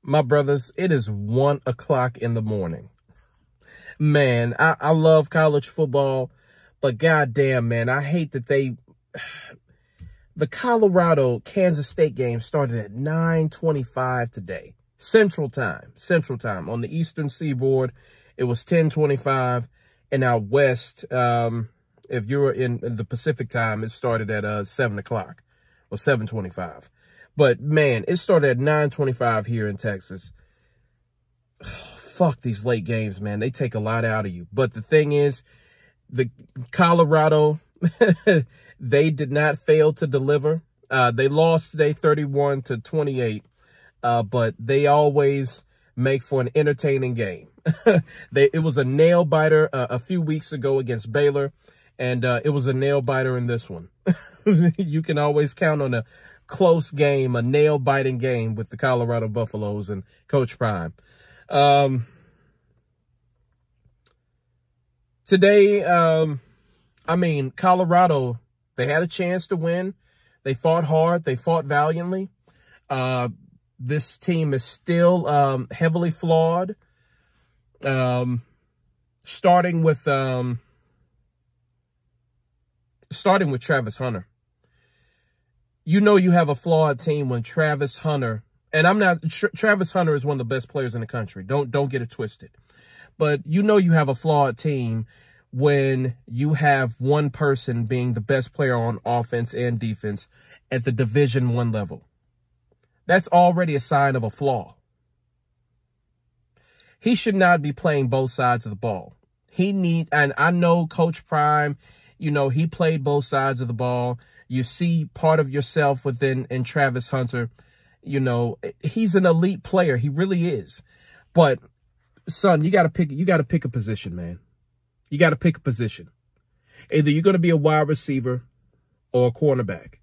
My brothers, it is 1 o'clock in the morning. Man, I love college football, but goddamn, man, I hate that the Colorado-Kansas State game started at 9:25 today. Central time. On the Eastern Seaboard, it was 10:25. And out west, if you're in the Pacific time, it started at 7 o'clock or 7:25. But, man, it started at 9:25 here in Texas. Fuck these late games, man. They take a lot out of you. But the thing is, the Colorado, they did not fail to deliver. They lost today 31-28, but they always make for an entertaining game. It was a nail-biter a few weeks ago against Baylor, and it was a nail-biter in this one. You can always count on a close game, a nail-biting game with the Colorado Buffaloes and Coach Prime. Today, I mean, Colorado, they had a chance to win. They fought hard. They fought valiantly. This team is still heavily flawed. Starting with Travis Hunter. You know you have a flawed team when Travis Hunter, and Travis Hunter is one of the best players in the country. Don't get it twisted. But you know you have a flawed team when you have one person being the best player on offense and defense at the Division I level. That's already a sign of a flaw. He should not be playing both sides of the ball. And I know Coach Prime, you know, he played both sides of the ball. You see part of yourself in Travis Hunter. You know, he's an elite player. He really is. But son, you got to pick a position, man. You got to pick a position. Either you're going to be a wide receiver or a cornerback.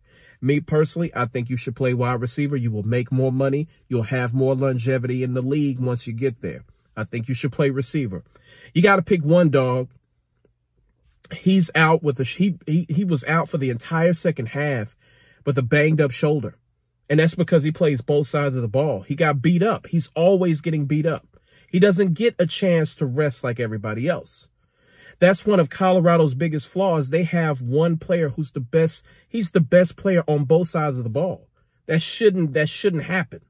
Me personally, I think you should play wide receiver. You will make more money. You'll have more longevity in the league once you get there. I think you should play receiver. You got to pick one, dog. He's out with he was out for the entire second half with a banged up shoulder. And that's because he plays both sides of the ball. He got beat up. He's always getting beat up. He doesn't get a chance to rest like everybody else. That's one of Colorado's biggest flaws. They have one player who's the best. He's the best player on both sides of the ball. That shouldn't happen.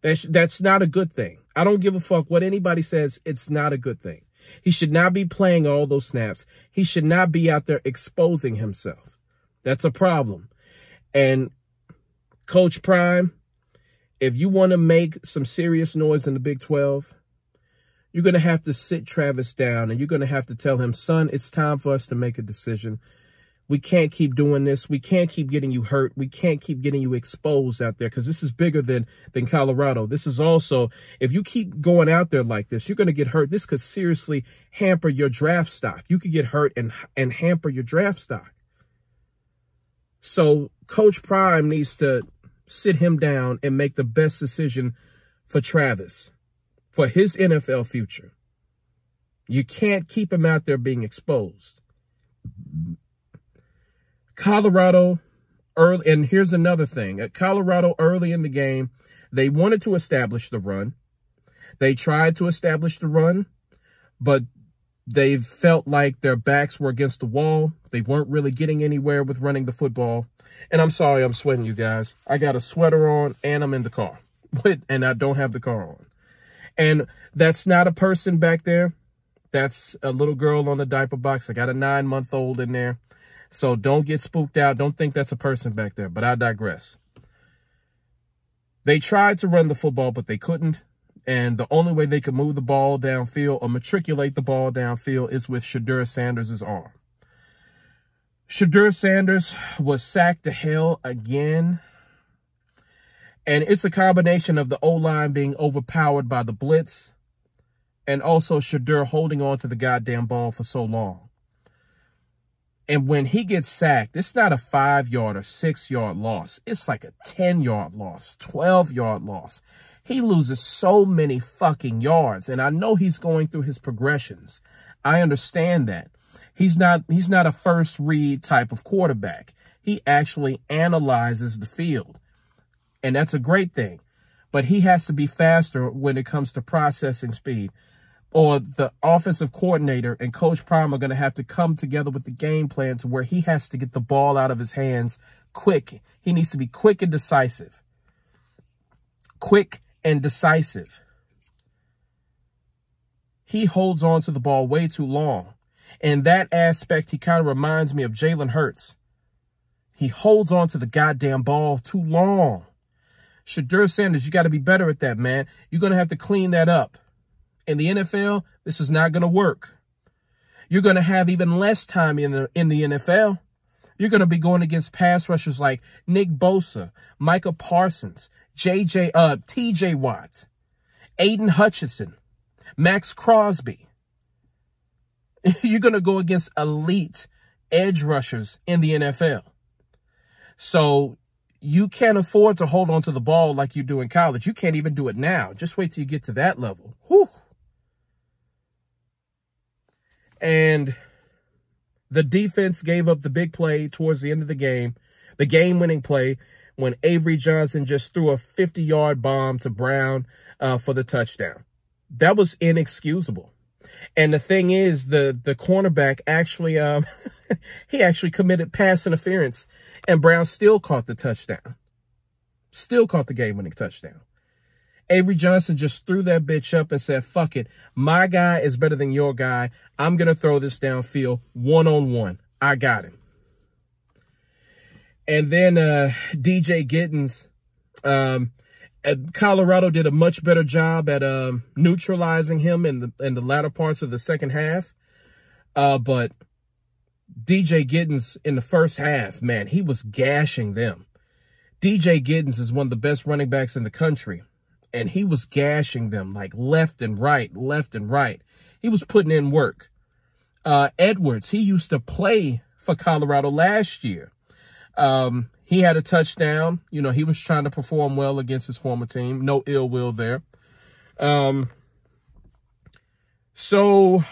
That's not a good thing. I don't give a fuck what anybody says. It's not a good thing. He should not be playing all those snaps. He should not be out there exposing himself. That's a problem. And Coach Prime, if you want to make some serious noise in the Big 12, you're going to have to sit Travis down and you're going to have to tell him, son, it's time for us to make a decision. We can't keep doing this. We can't keep getting you hurt. We can't keep getting you exposed out there because this is bigger than Colorado. This is also, if you keep going out there like this, you're going to get hurt. This could seriously hamper your draft stock. You could get hurt and hamper your draft stock. So Coach Prime needs to sit him down and make the best decision for Travis, for his NFL future. You can't keep him out there being exposed. Colorado, early, and here's another thing. At Colorado, early in the game, they wanted to establish the run. They tried to establish the run, but they felt like their backs were against the wall. They weren't really getting anywhere with running the football. And I'm sorry I'm sweating, you guys. I got a sweater on, and I'm in the car. And I don't have the car on. And that's not a person back there. That's a little girl on the diaper box. I got a 9-month-old in there. So don't get spooked out. Don't think that's a person back there, but I digress. They tried to run the football, but they couldn't. And the only way they could move the ball downfield or matriculate the ball downfield is with Shedeur Sanders' arm. Shedeur Sanders was sacked to hell again. And it's a combination of the O-line being overpowered by the blitz and also Shedeur holding on to the goddamn ball for so long. And when he gets sacked, it's not a 5-yard or 6-yard loss. It's like a 10-yard loss, 12-yard loss. He loses so many fucking yards. And I know he's going through his progressions. I understand that. He's not a first read type of quarterback. He actually analyzes the field. And that's a great thing. but he has to be faster when it comes to processing speed. Or the offensive coordinator and Coach Prime are going to have to come together with the game plan to where he has to get the ball out of his hands quick. He needs to be quick and decisive. Quick and decisive. He holds on to the ball way too long. In that aspect, he kind of reminds me of Jalen Hurts. He holds on to the goddamn ball too long. Shedeur Sanders, you got to be better at that, man. You're going to have to clean that up. In the NFL, this is not going to work. You're going to have even less time in the NFL. You're going to be going against pass rushers like Nick Bosa, Micah Parsons, TJ Watt, Aiden Hutchinson, Max Crosby. You're going to go against elite edge rushers in the NFL. So you can't afford to hold on to the ball like you do in college. You can't even do it now. Just wait till you get to that level. Whew. And the defense gave up the big play towards the end of the game-winning play, when Avery Johnson just threw a 50-yard bomb to Brown for the touchdown. That was inexcusable. And the thing is, the cornerback actually, he actually committed pass interference, and Brown still caught the touchdown. Still caught the game-winning touchdown. Avery Johnson just threw that bitch up and said, fuck it. My guy is better than your guy. I'm going to throw this downfield one-on-one. I got him. And then DJ Giddens, Colorado did a much better job at neutralizing him in the latter parts of the second half. But DJ Giddens in the first half, man, he was gashing them. DJ Giddens is one of the best running backs in the country. And he was gashing them like left and right. He was putting in work. Edwards, he used to play for Colorado last year. He had a touchdown. You know, he was trying to perform well against his former team. No ill will there. So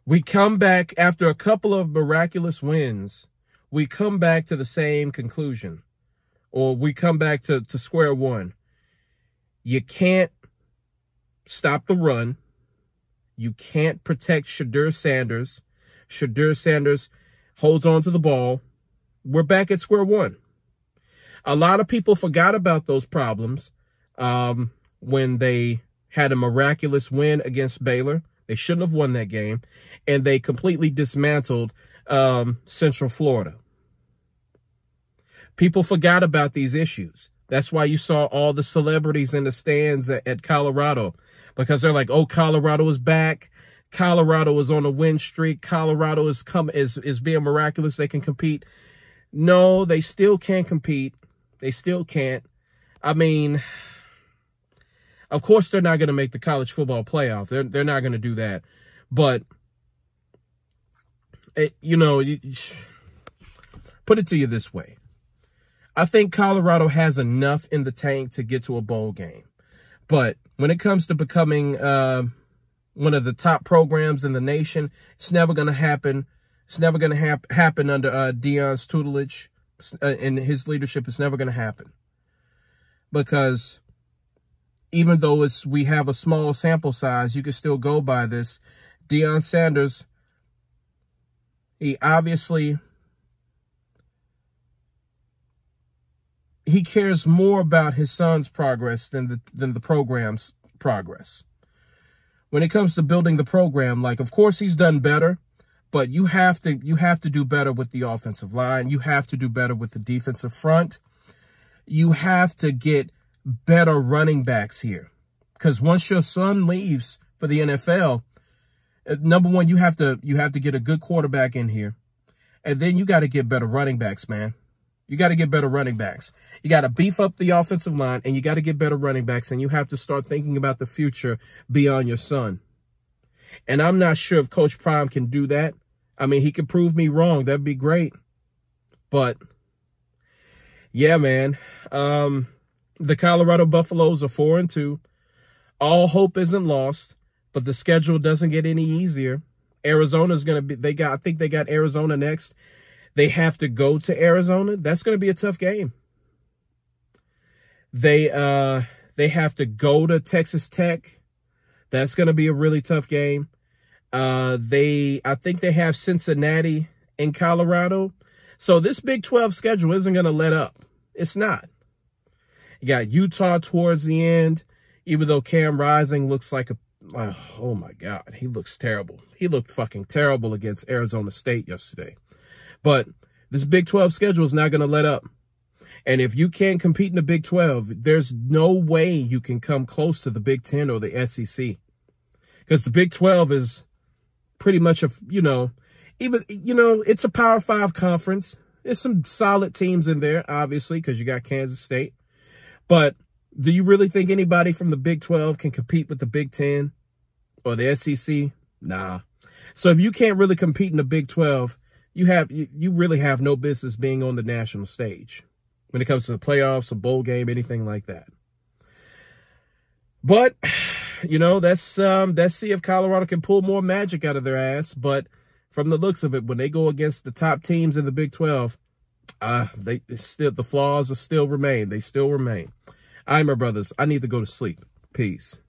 we come back after a couple of miraculous wins. We come back to the same conclusion, or we come back to square one. You can't stop the run. You can't protect Shedeur Sanders. Shedeur Sanders holds on to the ball. We're back at square one. A lot of people forgot about those problems when they had a miraculous win against Baylor. They shouldn't have won that game. And they completely dismantled Central Florida. People forgot about these issues. That's why you saw all the celebrities in the stands at Colorado, because they're like, oh, Colorado is back. Colorado is on a win streak. Colorado is being miraculous. They can compete. No, they still can't compete. They still can't. I mean, of course, they're not going to make the college football playoff. They're not going to do that. But, you know, put it to you this way. I think Colorado has enough in the tank to get to a bowl game. But when it comes to becoming one of the top programs in the nation, it's never going to happen. It's never going to happen under Deion's tutelage and his leadership. It's never going to happen. Because even though we have a small sample size, you can still go by this. Deion Sanders, he obviously... he cares more about his son's progress than the program's progress. When it comes to building the program, like, of course he's done better, but you have to do better with the offensive line. You have to do better with the defensive front. You have to get better running backs here, because once your son leaves for the NFL, number one, you have to get a good quarterback in here, and then you got to get better running backs, man. You got to get better running backs. You got to beef up the offensive line, and you got to get better running backs, and you have to start thinking about the future beyond your son. And I'm not sure if Coach Prime can do that. I mean, he can prove me wrong. That'd be great. But, yeah, man. The Colorado Buffaloes are 4-2. All hope isn't lost, but the schedule doesn't get any easier. Arizona's going to be, I think they got Arizona next. They have to go to Arizona. That's going to be a tough game. They have to go to Texas Tech. That's going to be a really tough game. I think they have Cincinnati in Colorado. So this Big 12 schedule isn't going to let up. It's not. You got Utah towards the end, even though Cam Rising looks like oh my God, he looks terrible. He looked fucking terrible against Arizona State yesterday. But this Big 12 schedule is not going to let up. And if you can't compete in the Big 12, there's no way you can come close to the Big 10 or the SEC. Because the Big 12 is pretty much it's a Power 5 conference. There's some solid teams in there, obviously, because you got Kansas State. But do you really think anybody from the Big 12 can compete with the Big 10 or the SEC? Nah. So if you can't really compete in the Big 12, you really have no business being on the national stage when it comes to the playoffs, a bowl game, anything like that. But, let's see if Colorado can pull more magic out of their ass. But from the looks of it, when they go against the top teams in the Big 12, the flaws still remain. They still remain. All right, my brothers, I need to go to sleep. Peace.